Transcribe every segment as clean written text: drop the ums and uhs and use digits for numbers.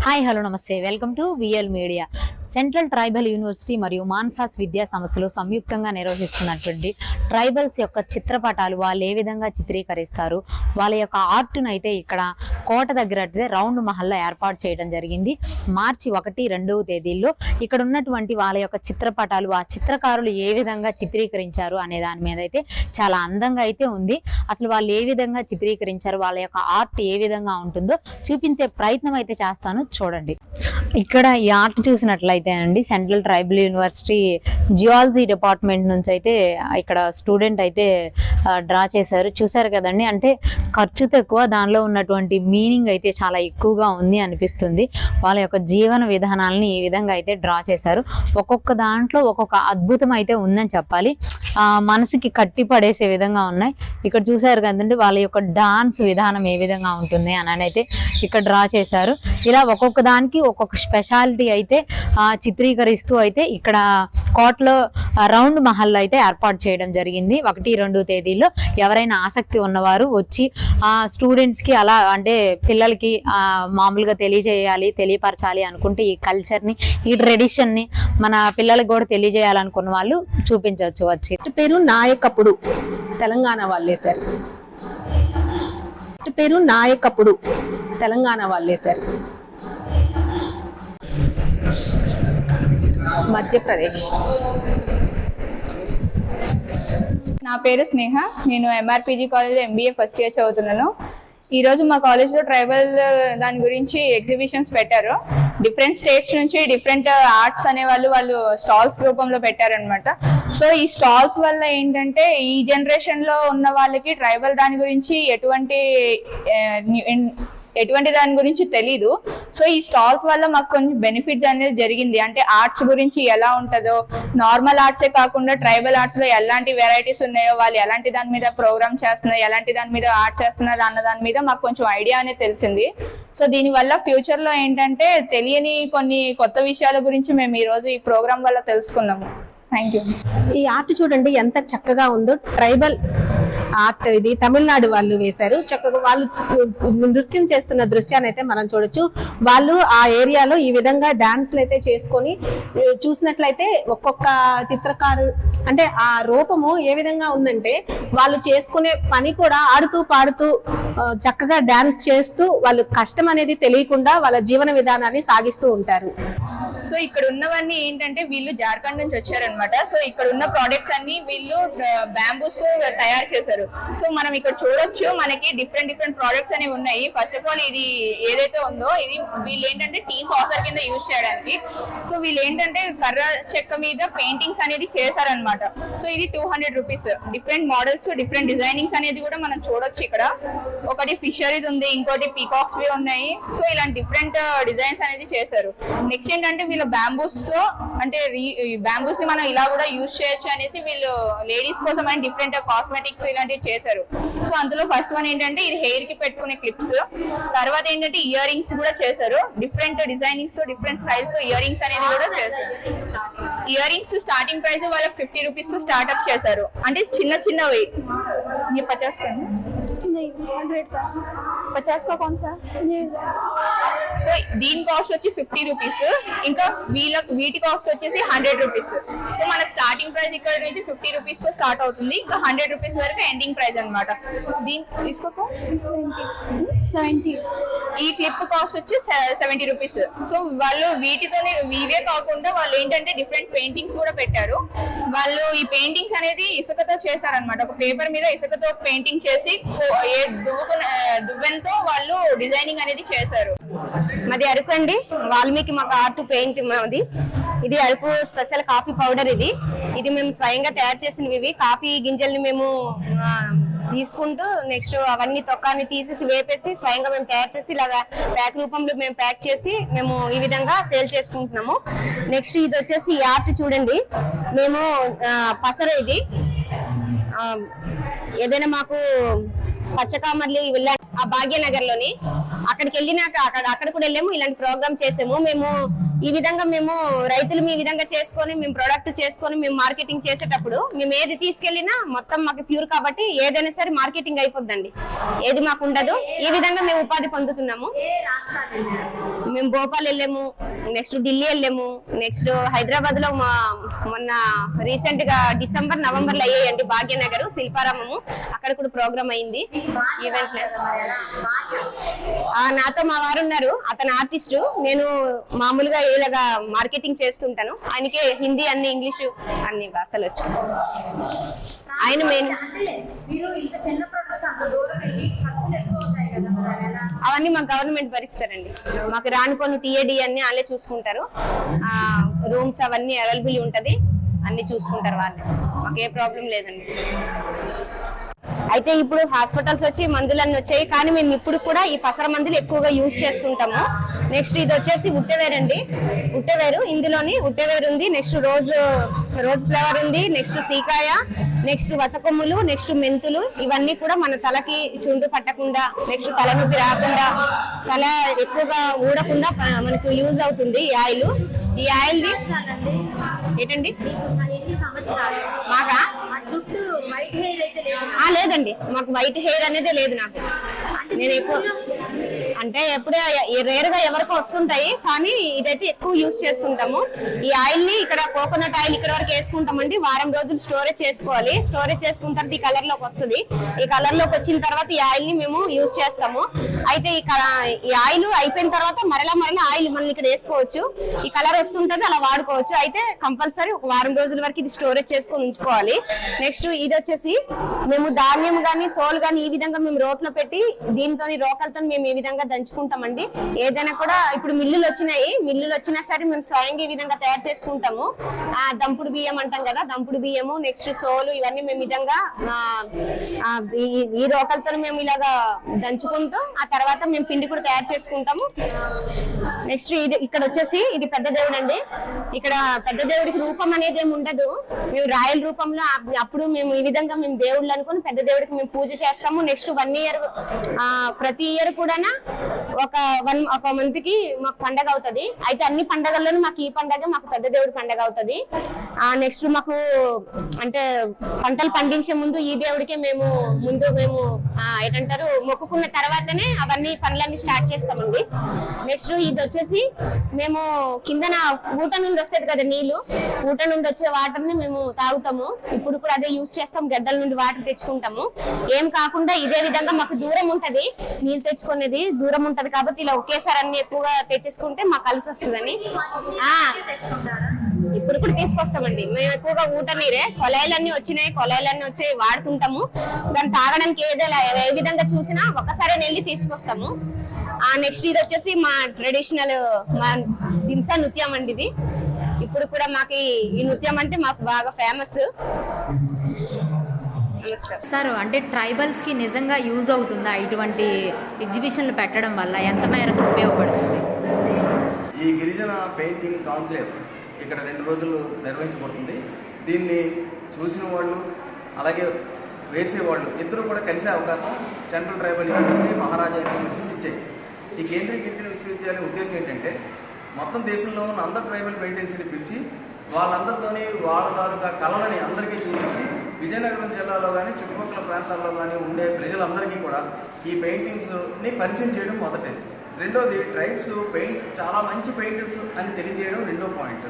Hi hello నమస్తే welcome to VL media. Central tribal university మరియు మాన్సాస్ విద్యా సంస్థలు సంయుక్తంగా నిర్వహిస్తున్నటువంటి ట్రైబల్స్ యొక్క చిత్రపటాలు వాళ్ళు ఏ విధంగా చిత్రీకరిస్తారు, వాళ్ళ యొక్క ఆర్ట్ను అయితే ఇక్కడ కోట దగ్గర రౌండ్ మహల్లో ఏర్పాటు చేయడం జరిగింది. మార్చి 1, 2 తేదీల్లో ఇక్కడ ఉన్నటువంటి వాళ్ళ యొక్క చిత్రపటాలు ఆ చిత్రకారులు ఏ విధంగా చిత్రీకరించారు అనే దాని మీద అయితే చాలా అందంగా అయితే ఉంది. అసలు వాళ్ళు ఏ విధంగా చిత్రీకరించారు, వాళ్ళ యొక్క ఆర్ట్ ఏ విధంగా ఉంటుందో చూపించే ప్రయత్నం అయితే చేస్తాను, చూడండి. ఇక్కడ ఈ ఆర్ట్ చూసినట్లయితే అండి, central tribal university geology department నుంచి అయితే ఇక్కడ స్టూడెంట్ అయితే డ్రా చేశారు. చూసారు కదండి, అంటే ఖర్చు తక్కువ, దానిలో ఉన్నటువంటి మీనింగ్ అయితే చాలా ఎక్కువగా ఉంది అనిపిస్తుంది. వాళ్ళ యొక్క జీవన విధానాలని ఈ విధంగా అయితే డ్రా చేశారు. ఒక్కొక్క దాంట్లో ఒక్కొక్క అద్భుతం అయితే ఉందని చెప్పాలి. మనసుకి కట్టి పడేసే విధంగా ఉన్నాయి. ఇక్కడ చూసారు కదండి, వాళ్ళ యొక్క డాన్స్ విధానం ఏ విధంగా ఉంటుంది అని అయితే ఇక్కడ డ్రా చేశారు. ఇలా ఒక్కొక్క దానికి ఒక్కొక్క స్పెషాలిటీ అయితే చిత్రీకరిస్తూ అయితే ఇక్కడ కోటలో రౌండ్ మహల్ అయితే ఏర్పాటు చేయడం జరిగింది. 1, 2 తేదీల్లో ఎవరైనా ఆసక్తి ఉన్నవారు వచ్చి స్టూడెంట్స్కి అలా అంటే పిల్లలకి మామూలుగా తెలియపరచాలి అనుకుంటే ఈ కల్చర్ని, ఈ ట్రెడిషన్ని మన పిల్లలకు కూడా తెలియజేయాలనుకున్న వాళ్ళు చూపించవచ్చు. వచ్చి పేరు నాయకప్పుడు తెలంగాణ వాళ్ళే సార్. పేరు నాయకప్పుడు తెలంగాణ వాళ్ళే సార్. మధ్యప్రదేశ్. నా పేరు స్నేహ. నేను ఎంఆర్పీజీ కాలేజ్ MBA ఫస్ట్ ఇయర్ చదువుతున్నాను. ఈరోజు మా కాలేజ్లో ట్రైబల్ దాని గురించి ఎగ్జిబిషన్స్ పెట్టారు. డిఫరెంట్ స్టేట్స్ నుంచి డిఫరెంట్ ఆర్ట్స్ అనే వాళ్ళు స్టాల్స్ రూపంలో పెట్టారనమాట. సో ఈ స్టాల్స్ వల్ల ఏంటంటే ఈ జనరేషన్లో ఉన్న వాళ్ళకి ట్రైబల్ దాని గురించి ఎటువంటి దాని గురించి తెలీదు. సో ఈ స్టాల్స్ వల్ల మాకు కొంచెం బెనిఫిట్స్ అనేది జరిగింది. అంటే ఆర్ట్స్ గురించి ఎలా ఉంటుందో, నార్మల్ ఆర్ట్సే కాకుండా ట్రైబల్ ఆర్ట్స్లో ఎలాంటి వెరైటీస్ ఉన్నాయో, వాళ్ళు ఎలాంటి దాని మీద ప్రోగ్రామ్ చేస్తున్నారు, ఎలాంటి దాని మీద ఆర్ట్స్ చేస్తున్నారు అన్న దాని మీద మాకు కొంచెం ఐడియా అనేది తెలిసింది. సో దీనివల్ల ఫ్యూచర్లో ఏంటంటే తెలియని కొన్ని కొత్త విషయాల గురించి మేము ఈరోజు ఈ ప్రోగ్రామ్ వల్ల తెలుసుకున్నాము. Thank you. ఈ ఆర్ట్ చూడండి ఎంత చక్కగా ఉందో. ట్రైబల్ ఆర్ట్ ఇది తమిళనాడు వాళ్ళు వేశారు. చక్కగా వాళ్ళు నృత్యం చేస్తున్న దృశ్యాన్ని అయితే మనం చూడొచ్చు. వాళ్ళు ఆ ఏరియాలో ఈ విధంగా డాన్స్లు అయితే చేసుకొని చూసినట్లయితే ఒక్కొక్క చిత్రకారు అంటే ఆ రూపము ఏ విధంగా ఉందంటే వాళ్ళు చేసుకునే పని కూడా ఆడుతూ పాడుతూ చక్కగా డాన్స్ చేస్తూ వాళ్ళు కష్టం అనేది తెలియకుండా వాళ్ళ జీవన విధానాన్ని సాగిస్తూ ఉంటారు. సో ఇక్కడ ఉన్నవన్నీ ఏంటంటే వీళ్ళు జార్ఖండ్ నుంచి వచ్చారనమాట. సో ఇక్కడ ఉన్న ప్రోడక్ట్స్ అన్ని వీళ్ళు బ్యాంబూస్ తయారు చేశారు. సో మనం ఇక్కడ చూడొచ్చు, మనకి డిఫరెంట్ ప్రోడక్ట్స్ అనేవి ఉన్నాయి. ఫస్ట్ ఆఫ్ ఆల్ ఇది ఏదైతే ఉందో ఇది వీళ్ళు ఏంటంటే టీ సాసర్ కింద యూజ్ చేయడానికి. సో వీళ్ళు ఏంటంటే కర్ర చెక్క మీద పెయింటింగ్స్ అనేది చేశారనమాట. సో ఇది 200 rupees. Different models, different designings అనేది కూడా మనం చూడొచ్చు. ఇక్కడ ఒకటి ఫిషరీస్ ఉంది, ఇంకోటి పీకాక్స్ ఉన్నాయి. సో ఇలాంటి డిఫరెంట్ డిజైన్స్ అనేది చేశారు. నెక్స్ట్ ఏంటంటే వీళ్ళు బ్యాంబూస్ తో అంటే బ్యాంబూస్ ని మనం ఇలా కూడా యూజ్ చేయొచ్చు అనేసి వీళ్ళు లేడీస్ కోసం అని డిఫరెంట్ కాస్మెటిక్స్ ఇలాంటివి చేశారు. సో అందులో ఫస్ట్ వన్ ఏంటంటే ఇది హెయిర్ కి పెట్టుకునే క్లిప్స్. తర్వాత ఏంటంటే ఇయర్ రింగ్స్ కూడా చేశారు. డిఫరెంట్ డిజైనింగ్స్ తో, డిఫరెంట్ స్టైల్స్ తో ఇయర్ రింగ్స్ అనేది కూడా చేశారు. ఇయర్ రింగ్స్ స్టార్టింగ్ ప్రైస్ వాళ్ళకి 50 రూపీస్ తో స్టార్ట్అప్ చేశారు. అంటే చిన్నవి 50 का कौन सा? సో దీని కాస్ట్ వచ్చి 50 రూపీస్. ఇంకా వీటి కాస్ట్ వచ్చేసి 100 రూపీస్. సో మనకు స్టార్టింగ్ ప్రైస్ ఇక్కడ నుంచి 50 రూపీస్ తో స్టార్ట్ అవుతుంది. ఇంకా 100 రూపీస్ వరకు ఎండింగ్ ప్రైస్ అనమాట. దీని తీసుకో 70. ఈ క్లిప్ కాస్ట్ వచ్చి 70 రూపీస్. సో వాళ్ళు వీటితోనే ఇవే కాకుండా వాళ్ళు ఏంటంటే డిఫరెంట్ పెయింటింగ్స్ కూడా పెట్టారు. వాళ్ళు ఈ పెయింటింగ్స్ అనేది ఇసుకతో చేశారనమాట. ఒక పేపర్ మీద ఇసుకతో పెయింటింగ్ చేసి దువ్వెనతో వాళ్ళు డిజైనింగ్ అనేది చేశారు. మాది అరకు అండి. వాల్మీకి మాకు ఆర్ట్ పెయింట్ మాది. ఇది అరకు స్పెషల్ కాఫీ పౌడర్. ఇది మేము స్వయంగా తయారు చేసినవి. కాఫీ గింజల్ని మేము తీసుకుంటూ నెక్స్ట్ అవన్నీ తొక్కాన్ని తీసేసి వేపేసి స్వయంగా మేము తయారు చేసి ఇలాగా ప్యాక్ రూపంలో మేము ప్యాక్ చేసి మేము ఈ విధంగా సేల్ చేసుకుంటున్నాము. నెక్స్ట్ ఇది వచ్చేసి ఈ ఆర్ట్ చూడండి. మేము పసర ఇది ఏదైనా మాకు పచ్చకామర్లి ఆ భాగ్యనగర్ లోని అక్కడికి వెళ్ళినాక అక్కడ కూడా వెళ్ళాము, ఇలాంటి ప్రోగ్రామ్ చేసాము. మేము ఈ విధంగా మేము రైతులు ఈ విధంగా చేసుకొని మేము ప్రొడక్ట్ చేసుకొని మేము మార్కెటింగ్ చేసేటప్పుడు మేము ఏది తీసుకెళ్లినా మొత్తం మాకు ప్యూర్ కాబట్టి ఏదైనా సరే మార్కెటింగ్ అయిపోద్దండి, ఏది మాకు ఉండదు. ఈ విధంగా మేము ఉపాధి పొందుతున్నాము. మేము భోపాల్ వెళ్ళాము, నెక్స్ట్ ఢిల్లీ వెళ్ళాము, నెక్స్ట్ హైదరాబాద్ లో మొన్న రీసెంట్ గా డిసెంబర్ నవంబర్ లో అయ్యాయండి భాగ్యనగర్ శిల్పారామము, అక్కడ కూడా ప్రోగ్రామ్ అయింది ఈవెంట్. నాతో మా వారు ఉన్నారు, అతను ఆర్టిస్టు, నేను మామూలుగా ఇలాగా మార్కెటింగ్ చేస్తుంటాను. ఆయనకి హిందీ అన్ని ఇంగ్లీషు అన్ని భాషలు వచ్చు. ఆయన మెయిన్ అవన్నీ మా గవర్నమెంట్ భరిస్తారండి. మాకు రానుకోను టీఏడి అన్ని వాళ్ళే చూసుకుంటారు. రూమ్స్ అవన్నీ అవైలబుల్ ఉంటది, అన్ని చూసుకుంటారు వాళ్ళే. మాకు ఏ ప్రాబ్లం లేదండి. అయితే ఇప్పుడు హాస్పిటల్స్ వచ్చి మందులన్నీ వచ్చాయి, కానీ మేము ఇప్పుడు కూడా ఈ పసర మందులు ఎక్కువగా యూజ్ చేస్తుంటాము. నెక్స్ట్ ఇది వచ్చేసి ఉట్టెవేరు అండి, ఉట్టెవేరు. ఇందులోని ఉట్టెవేరు ఉంది, నెక్స్ట్ రోజ్ ఫ్లవర్ ఉంది, నెక్స్ట్ సీకాయ, నెక్స్ట్ వసకొమ్ములు, నెక్స్ట్ మెంతులు. ఇవన్నీ కూడా మన తలకి చుండు పట్టకుండా, నెక్స్ట్ తలనొప్పి రాకుండా, తల ఎక్కువగా ఊడకుండా మనకు యూజ్ అవుతుంది ఈ ఆయిల్. ఈ ఆయిల్ ని ఏంటండి మాకా జుట్టు వైట్ హెయిర్ అయితే లేదండి, మాకు వైట్ హెయిర్ అనేది లేదు. నాకు నేను ఎక్కువ అంటే ఎప్పుడే రేర్ గా ఎవరికో వస్తుంటాయి, కానీ ఇదైతే ఎక్కువ యూజ్ చేస్తుంటాము. ఈ ఆయిల్ ని ఇక్కడ కోకోనట్ ఆయిల్ ఇక్కడ వరకు వేసుకుంటామండి. వారం రోజులు స్టోరేజ్ చేసుకోవాలి. స్టోరేజ్ చేసుకున్న తర్వాత ఈ కలర్ లోకి వస్తుంది. ఈ కలర్ లోకి వచ్చిన తర్వాత ఈ ఆయిల్ ని మేము యూజ్ చేస్తాము. అయితే ఈ ఆయిల్ అయిపోయిన తర్వాత మరలా ఆయిల్ మనం ఇక్కడ వేసుకోవచ్చు. ఈ కలర్ వస్తుంటది, అలా వాడుకోవచ్చు. అయితే కంపల్సరీ ఒక వారం రోజుల వరకు ఇది స్టోరేజ్ చేసుకొని ఉంచుకోవాలి. నెక్స్ట్ ఇది వచ్చేసి మేము ధాన్యం గాని సోలు గాని ఈ విధంగా మేము రోట్లో పెట్టి దీంతో రోకలతో మేము ఈ విధంగా దంచుకుంటామండి. ఏదైనా కూడా ఇప్పుడు మిల్లులు వచ్చినా సరే మేము స్వయంగా ఈ విధంగా తయారు చేసుకుంటాము. దంపుడు బియ్యం అంటాం కదా, దంపుడు బియ్యము, నెక్స్ట్ సోలు, ఇవన్నీ మేము విధంగా ఈ రోకలతో మేము ఇలాగా దంచుకుంటూ ఆ తర్వాత మేము పిండి కూడా తయారు చేసుకుంటాము. నెక్స్ట్ ఇది ఇక్కడ వచ్చేసి ఇది పెద్ద దేవుడు అండి. ఇక్కడ పెద్ద దేవుడికి రూపం అనేది ఏమి ఉండదు, మేము రాయల రూపంలో అప్పుడు మేము ఈ విధంగా మేము దేవుళ్ళు అనుకుని పెద్ద దేవుడికి మేము పూజ చేస్తాము. నెక్స్ట్ 1 ఇయర్ ప్రతి ఇయర్ కూడా ఒక మంత్ కి మాకు పండగ అవుతుంది. అయితే అన్ని పండగల్లోనూ మాకు ఈ పండగ మాకు పెద్ద దేవుడి పండగ అవుతుంది. నెక్స్ట్ మాకు అంటే పంటలు పండించే ముందు ఈ దేవుడికే మేము ఏంటంటారు మొక్కుకున్న తర్వాతనే అవన్నీ పనులన్నీ స్టార్ట్ చేస్తామండి. నెక్స్ట్ ఇది వచ్చేసి మేము కిందన ఊట నుండి వస్తుంది కదా నీళ్లు, ఊట నుండి వచ్చే వాటర్ ని మేము తాగుతాము. ఇప్పుడు కూడా అదే యూజ్ చేస్తాం, గడ్డల నుండి వాటర్ తెచ్చుకుంటాము. ఏం కాకుండా ఇదే విధంగా మాకు దూరం ఉంటది, నీళ్ళు తెచ్చుకునేది దూరం ఉంటది కాబట్టి ఇలా ఒకేసారి అన్ని ఎక్కువగా తెచ్చేసుకుంటే మాకు కలిసి వస్తుందని ఇప్పుడు కూడా తీసుకొస్తామండి. మేము ఎక్కువగా ఊట నీరే, కొలాయిలన్నీ వచ్చి వాడుతుంటాము. దాన్ని తాగడానికి ఏ విధంగా చూసినా ఒక్కసారి వెళ్ళి తీసుకొస్తాము. నెక్స్ట్ ఇది వచ్చేసి మా ట్రెడిషనల్ మా దింసా నృత్యం అండి. ఇది ఇప్పుడు కూడా మాకు ఈ నృత్యం అంటే మాకు బాగా ఫేమస్. సార్, అంటే ట్రైబల్స్ కి నిజంగా యూజ్ అవుతుందా ఇటువంటి ఎగ్జిబిషన్లు పెట్టడం వల్ల? ఎంత మేరకు ఉపయోగపడుతుంది? ఈ గిరిజన పెయింటింగ్ కాంక్లేవ్ ఇక్కడ 2 రోజులు నిర్వహించబడుతుంది. దీన్ని చూసిన వాళ్ళు అలాగే వేసేవాళ్ళు ఇద్దరు కూడా కలిసే అవకాశం సెంట్రల్ ట్రైబల్ యూనివర్సిటీ, మహారాజా యూనివర్సిటీ ఇచ్చాయి. ఈ కేంద్రీయ గిరిజన విశ్వవిద్యాలయం ఉద్దేశం ఏంటంటే మొత్తం దేశంలో ఉన్న అందరు ట్రైబల్ పెయింటింగ్స్ని పిలిచి వాళ్ళందరితోని వాళ్ళ తాలూకా కళలని అందరికీ చూపించి విజయనగరం జిల్లాలో కానీ చుట్టుపక్కల ప్రాంతాల్లో కానీ ఉండే ప్రజలందరికీ కూడా ఈ పెయింటింగ్స్ని పరిచయం చేయడం మొదటిది. రెండోది ట్రైబ్స్ చాలా మంచి పెయింటర్స్ అని తెలియజేయడం రెండో పాయింట్.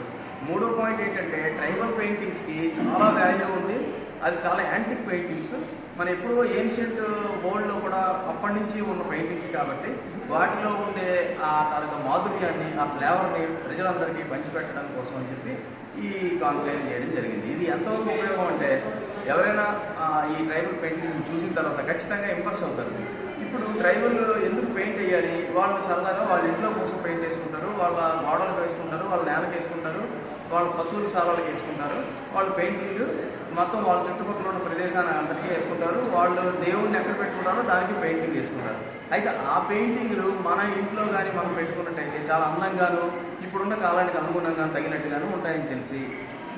మూడో పాయింట్ ఏంటంటే ట్రైబల్ పెయింటింగ్స్కి చాలా వాల్యూ ఉంది. అది చాలా యాంటిక్ పెయింటింగ్స్, మన ఎప్పుడో ఏన్షియంట్ వరల్డ్లో కూడా అప్పటి నుంచి ఉన్న పెయింటింగ్స్ కాబట్టి వాటిలో ఉండే ఆ తాలూకా మాధుర్యాన్ని, ఆ ఫ్లేవర్ని ప్రజలందరికీ పంచిపెట్టడం కోసం అని చెప్పి ఈ కాంక్లేవ్ చేయడం జరిగింది. ఇది ఎంతవరకు ఉపయోగం అంటే ఎవరైనా ఈ ట్రైబల్ పెయింటింగ్ చూసిన తర్వాత ఖచ్చితంగా ఇంప్రెస్ అవుతారు. ఇప్పుడు ట్రైబల్ ఎందుకు పెయింట్ వేయాలి? వాళ్ళు సరదాగా వాళ్ళ ఇంట్లో కోసం పెయింట్ వేసుకుంటారు, వాళ్ళ గోడలకు వేసుకుంటారు, వాళ్ళ నేలకు వేసుకుంటారు, వాళ్ళ పశువుల సాలాలకు వేసుకుంటారు. వాళ్ళు పెయింటింగ్ మొత్తం వాళ్ళ చుట్టుపక్కల ఉన్న ప్రదేశాన్ని అందరికీ వేసుకుంటారు. వాళ్ళు దేవుడిని ఎక్కడ పెట్టుకుంటారో దానికి పెయింటింగ్ వేసుకుంటారు. అయితే ఆ పెయింటింగ్లు మన ఇంట్లో కానీ మనం పెట్టుకున్నట్టయితే చాలా అందంగాను ఇప్పుడున్న కాలానికి అనుగుణంగా తగినట్టుగాను ఉంటాయని తెలిసి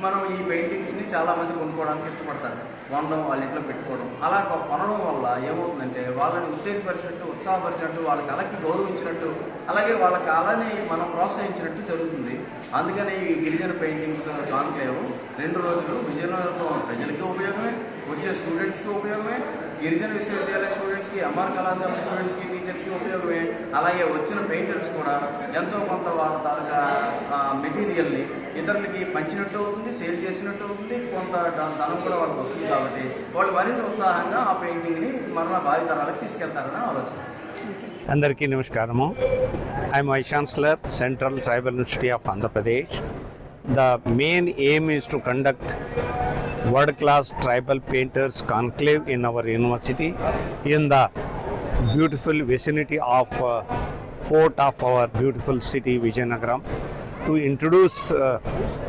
మనం ఈ పెయింటింగ్స్ని చాలామంది కొనుక్కోవడానికి ఇష్టపడతారు, కొనడం వాళ్ళ ఇంట్లో పెట్టుకోవడం. అలా కొనడం వల్ల ఏమవుతుందంటే వాళ్ళని ఉత్తేజపరిచినట్టు, ఉత్సాహపరిచినట్టు, వాళ్ళ కళకి గౌరవించినట్టు, అలాగే వాళ్ళ కళని మనం ప్రోత్సహించినట్టు జరుగుతుంది. అందుకని ఈ గిరిజన పెయింటింగ్స్ కాన్క్లేవ్ 2 రోజులు విజయనగరం ప్రజలకి ఉపయోగమే, వచ్చే స్టూడెంట్స్కి ఉపయోగమే, గిరిజన విశ్వవిద్యాలయ స్టూడెంట్స్కి, ఎంఆర్ కళాశాల స్టూడెంట్స్కి, టీచర్స్కి ఉపయోగమే. అలాగే వచ్చిన పెయింటర్స్ కూడా ఎంతో కొంత వాళ్ళ తాలూకా మెటీరియల్ని ఇతరులకి పంచినట్టు అవుతుంది, సేల్ చేసినట్టు అవుతుంది, కొంత ధనం కూడా వాళ్ళకి వస్తుంది. కాబట్టి వాళ్ళు మరింత ఉత్సాహంగా ఆ పెయింటింగ్ని మరణ భావితరాలకు తీసుకెళ్తారని ఆలోచన. అందరికీ నమస్కారము. I'm vice chancellor central tribal university of Andhra Pradesh. The main aim is to conduct world-class tribal painters conclave in our university in the beautiful vicinity of fort of our beautiful city Vizianagaram, to introduce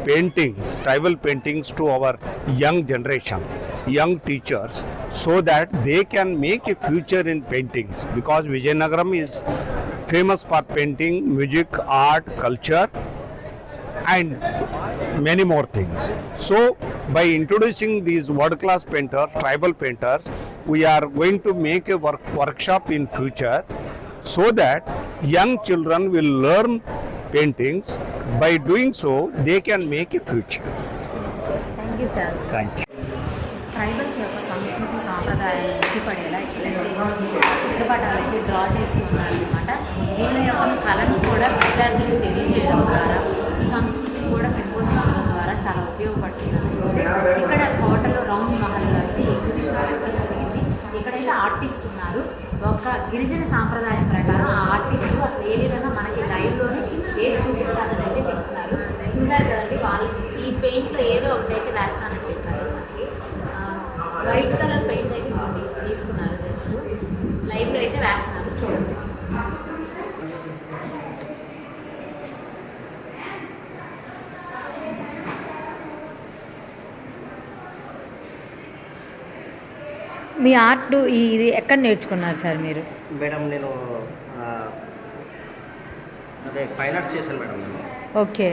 paintings, tribal paintings to our young generation, young teachers, so that they can make a future in paintings, because Vizianagaram is famous for painting, music, art, culture and many more things. So by introducing these world-class painters, tribal painters, we are going to make a workshop in future, so that young children will learn paintings. By doing so, they can make a future. Thank you sir. Thank you. Tribals యొక్క సంస్కృతి సాంప్రదాయాలు ఉట్టిపడేలా ఇక్కడైతే చిత్రపటాలు అయితే draw చేసి ఉన్నారనమాట. వీళ్ళ యొక్క కళను కూడా విద్యార్థులకు తెలియజేయడం ద్వారా, ఈ సంస్కృతిని కూడా పెంపొందించడం ద్వారా చాలా ఉపయోగపడుతుందని ఇక్కడ కోటలో రౌండ్ మహల్లో అయితే ఎగ్జిబిషన్ పెట్టడం జరిగింది. ఇక్కడైతే ఆర్టిస్ట్ ఉన్నారు. ఒక గిరిజన సాంప్రదాయం ప్రకారం ఆ ఆర్టిస్టు అసలు ఏ విధంగా మనకి లైవ్లోనే వేసి చూపిస్తారని అయితే చెప్తున్నారు. చూసారు కదండి, వాళ్ళకి ఈ పెయింట్లో ఏదో ఒకటి అయితే వేస్తానని చెప్పారు. మనకి వైట్ కలర్ పెయింట్ అయితే తీసుకున్నారు, జస్ట్ లైవ్లో అయితే వేస్తున్నారు. చూడండి. మీ ఆర్ట్ ఇది ఎక్కడ నేర్చుకున్నారు సార్ మీరు? మేడం నేను అదే ఫైన్ ఆర్ట్ చేశాను మేడం నేను. ఓకే.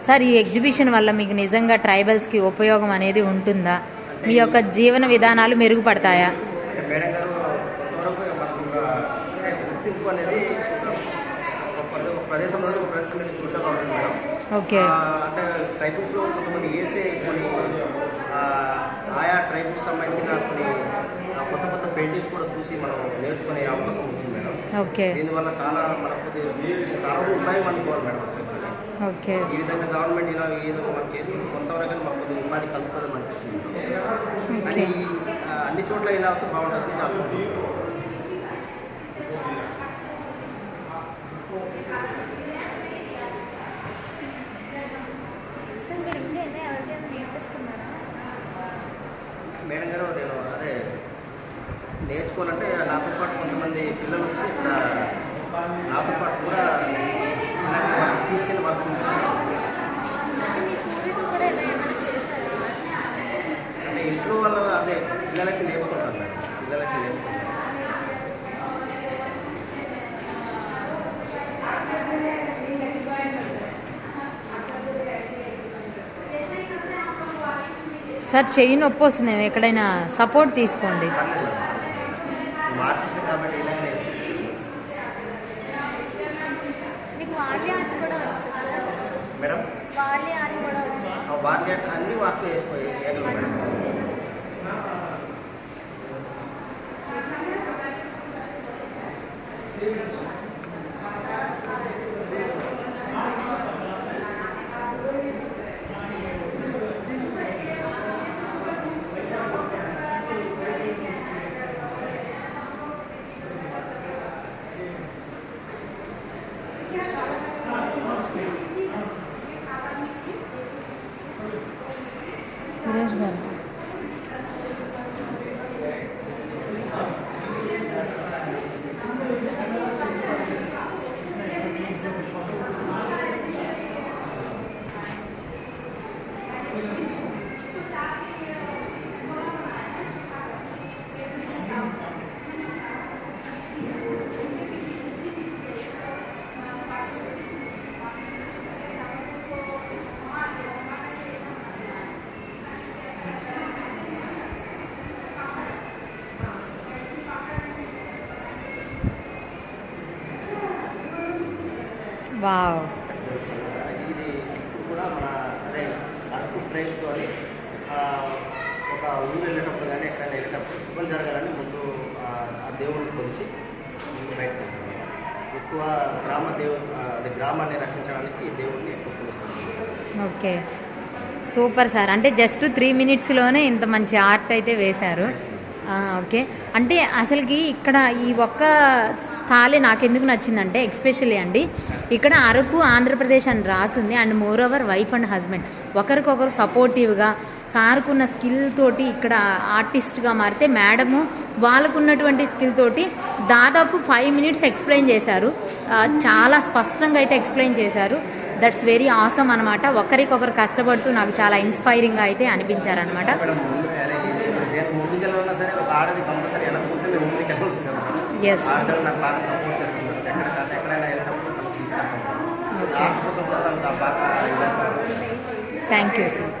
సార్, ఈ ఎగ్జిబిషన్ వల్ల మీకు నిజంగా ట్రైబల్స్కి ఉపయోగం అనేది ఉంటుందా? మీ యొక్క జీవన విధానాలు మెరుగుపడతాయా? అంటే మేడం గారు కొంతవరకు మనకు గుర్తింపు అనేది ఒక ప్రదేశంలో ఒక ప్రదేశం నుంచి చూడగా ఉంటుంది మేడం. ఓకే. అంటే ట్రైబల్స్లో కొంతమంది వేసే కొన్ని ఆయా ట్రైబల్స్ సంబంధించిన కొన్ని కొత్త కొత్త పెయింటింగ్స్ కూడా చూసి మనం నేర్చుకునే అవకాశం ఉంటుంది మేడం. ఓకే. దీనివల్ల చాలా మనకు చాలా ఉపయోగం అనుకోవాలి మేడం. ఓకే. ఈ విధంగా గవర్నమెంట్ ఇలా ఏదో మనం చేస్తుంది, కొంతవరకు మాకు కొద్దిగా ఉపాధి కలుపుతుంది అనిపిస్తుంది. కానీ అన్ని చోట్ల ఇలా వస్తే బాగుంటుంది అనుకుంటున్నాను. మేడం గారు నేను అదే నేర్చుకోవాలంటే నాతో పాటు కొంతమంది పిల్లలు వచ్చి ఇక్కడ నాతో పాటు కూడా తీసుకెళ్ళి వర్క్ అంటే ఇంట్లో వాళ్ళు అదే పిల్లలకి నేర్చుకుంటారు మేడం, పిల్లలకి నేర్చుకుంటారు. సార్, చెయ్యి నొప్పి వస్తుంది, ఎక్కడైనా సపోర్ట్ తీసుకోండి. ఆర్టిస్ట్ కాబట్టి ఇలా మేడం వార్లి అన్ని వర్క్ వేసుకోవాలి మేడం. సురేష్ గారు, వావ్. ఇది కూడా మన అదే అరకు ట్రైబ్స్ అని ఒక ఊరు వెళ్ళేటప్పుడు కానీ ఎక్కడైనా వెళ్ళేటప్పుడు శుభం జరగాలని ముందు ఆ దేవుడిని కొలిచి బయటకు వస్తాం. ఎక్కువ గ్రామాన్ని రక్షించడానికి ఈ దేవుడిని ఎక్కువ కొలుస్తాం. Okay, super sir. అంటే జస్ట్ 3 minutesలోనే ఇంత మంచి ఆర్ట్ అయితే వేశారు. ఓకే, అంటే అసలుకి ఇక్కడ ఈ ఒక్క స్టాలే నాకెందుకు నచ్చిందంటే ఎక్స్పెషల్లీ అండి, ఇక్కడ అరకు ఆంధ్రప్రదేశ్ అని రాసింది. And more over wife and husband ఒకరికొకరు సపోర్టివ్గా, సార్కున్న స్కిల్ తోటి ఇక్కడ ఆర్టిస్ట్గా మారితే మేడము వాళ్ళకున్నటువంటి స్కిల్ తోటి దాదాపు 5 minutes ఎక్స్ప్లెయిన్ చేశారు. చాలా స్పష్టంగా అయితే ఎక్స్ప్లెయిన్ చేశారు. దట్స్ వెరీ ఆసమ్ అనమాట. ఒకరికొకరు కష్టపడుతూ నాకు చాలా ఇన్స్పైరింగ్గా అయితే అనిపించారనమాట. ముందుకెళ్ళాలన్నా సరే ఒక ఆడది కంపల్సరీ వెళ్ళకుంటే మేము ముందుకు వెళ్ళొస్తుంది కదా. ఎస్, ఆడలు నాకు బాగా సపోర్ట్ చేస్తున్నారు. ఎక్కడైనా వెళ్ళినప్పుడు తనకు తీసుకుంటాం. ఓకే, కోసం కూడా తనకు బాగా థ్యాంక్ యూ సార్.